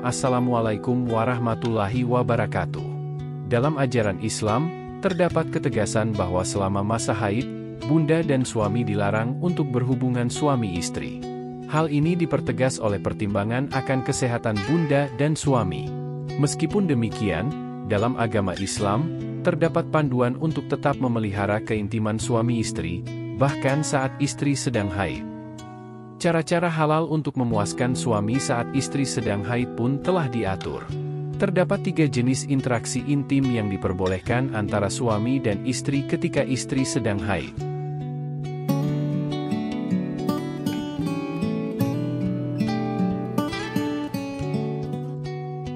Assalamualaikum warahmatullahi wabarakatuh. Dalam ajaran Islam, terdapat ketegasan bahwa selama masa haid, bunda dan suami dilarang untuk berhubungan suami istri. Hal ini dipertegas oleh pertimbangan akan kesehatan bunda dan suami. Meskipun demikian, dalam agama Islam, terdapat panduan untuk tetap memelihara keintiman suami istri, bahkan saat istri sedang haid. Cara-cara halal untuk memuaskan suami saat istri sedang haid pun telah diatur. Terdapat 3 jenis interaksi intim yang diperbolehkan antara suami dan istri ketika istri sedang haid.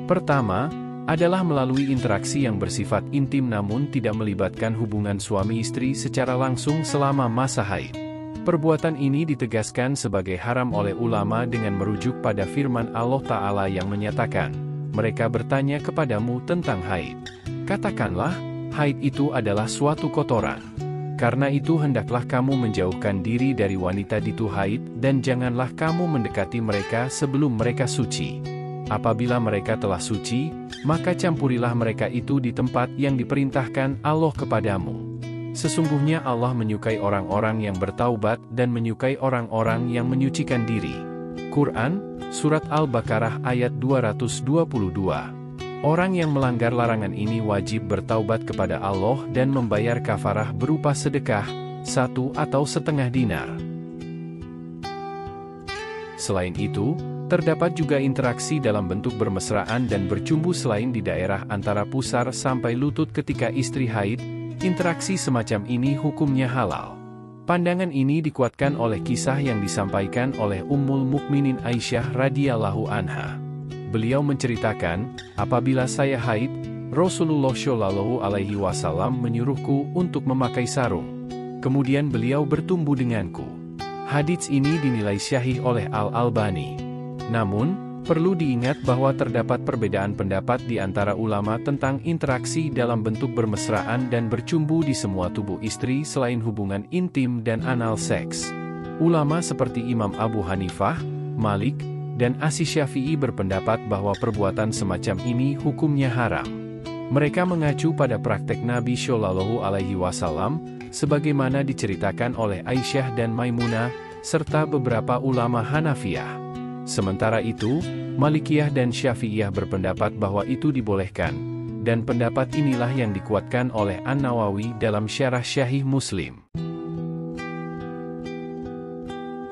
Pertama, adalah melalui interaksi yang bersifat intim namun tidak melibatkan hubungan suami istri secara langsung selama masa haid. Perbuatan ini ditegaskan sebagai haram oleh ulama dengan merujuk pada firman Allah Ta'ala yang menyatakan, mereka bertanya kepadamu tentang haid. Katakanlah, haid itu adalah suatu kotoran. Karena itu hendaklah kamu menjauhkan diri dari wanita itu haid dan janganlah kamu mendekati mereka sebelum mereka suci. Apabila mereka telah suci, maka campurilah mereka itu di tempat yang diperintahkan Allah kepadamu. Sesungguhnya Allah menyukai orang-orang yang bertaubat dan menyukai orang-orang yang menyucikan diri. Quran, Surat Al-Baqarah ayat 222. Orang yang melanggar larangan ini wajib bertaubat kepada Allah dan membayar kafarah berupa sedekah, 1 atau setengah dinar. Selain itu, terdapat juga interaksi dalam bentuk bermesraan dan bercumbu selain di daerah antara pusar sampai lutut ketika istri haid. Interaksi semacam ini hukumnya halal. Pandangan ini dikuatkan oleh kisah yang disampaikan oleh Ummul Mukminin Aisyah radhiyallahu anha. Beliau menceritakan, apabila saya haid, Rasulullah Shallallahu alaihi wasallam menyuruhku untuk memakai sarung. Kemudian beliau bertumbuh denganku. Hadits ini dinilai syahih oleh Al-Albani. Namun, perlu diingat bahwa terdapat perbedaan pendapat di antara ulama tentang interaksi dalam bentuk bermesraan dan bercumbu di semua tubuh istri selain hubungan intim dan anal seks. Ulama seperti Imam Abu Hanifah, Malik, dan Asy-Syafi'i berpendapat bahwa perbuatan semacam ini hukumnya haram. Mereka mengacu pada praktek Nabi Shallallahu alaihi wasallam, sebagaimana diceritakan oleh Aisyah dan Maimunah, serta beberapa ulama Hanafiyah. Sementara itu, Malikiyah dan Syafi'iyah berpendapat bahwa itu dibolehkan, dan pendapat inilah yang dikuatkan oleh An-Nawawi dalam Syarah Syahih Muslim.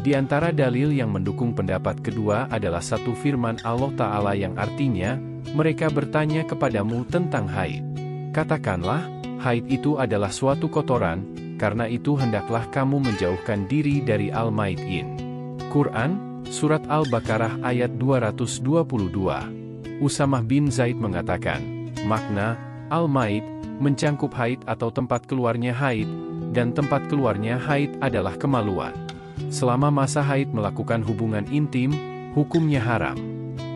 Di antara dalil yang mendukung pendapat kedua adalah satu firman Allah Ta'ala yang artinya, mereka bertanya kepadamu tentang haid. Katakanlah, haid itu adalah suatu kotoran, karena itu hendaklah kamu menjauhkan diri dari Al-Maidin. Quran, Surat Al-Baqarah ayat 222. Usamah bin Zaid mengatakan, makna, Al-Maid, mencangkup haid atau tempat keluarnya haid, dan tempat keluarnya haid adalah kemaluan. Selama masa haid melakukan hubungan intim, hukumnya haram.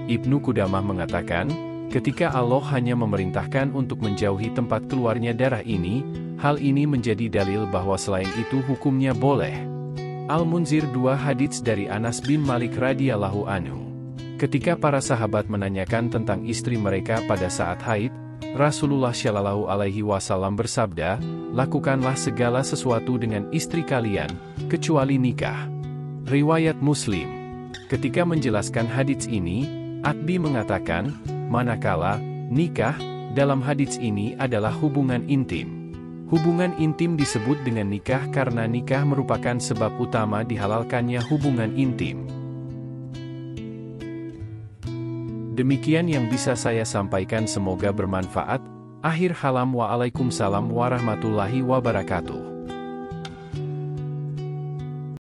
Ibnu Qudamah mengatakan, ketika Allah hanya memerintahkan untuk menjauhi tempat keluarnya darah ini, hal ini menjadi dalil bahwa selain itu hukumnya boleh. Al-Munzir 2 hadits dari Anas bin Malik radhiyallahu anhu. Ketika para sahabat menanyakan tentang istri mereka pada saat haid, Rasulullah Shallallahu alaihi wasallam bersabda, lakukanlah segala sesuatu dengan istri kalian, kecuali nikah. Riwayat Muslim. Ketika menjelaskan hadits ini, Atbi mengatakan, manakala nikah dalam hadits ini adalah hubungan intim. Hubungan intim disebut dengan nikah karena nikah merupakan sebab utama dihalalkannya hubungan intim. Demikian yang bisa saya sampaikan, semoga bermanfaat. Akhir halam, waalaikumsalam warahmatullahi wabarakatuh.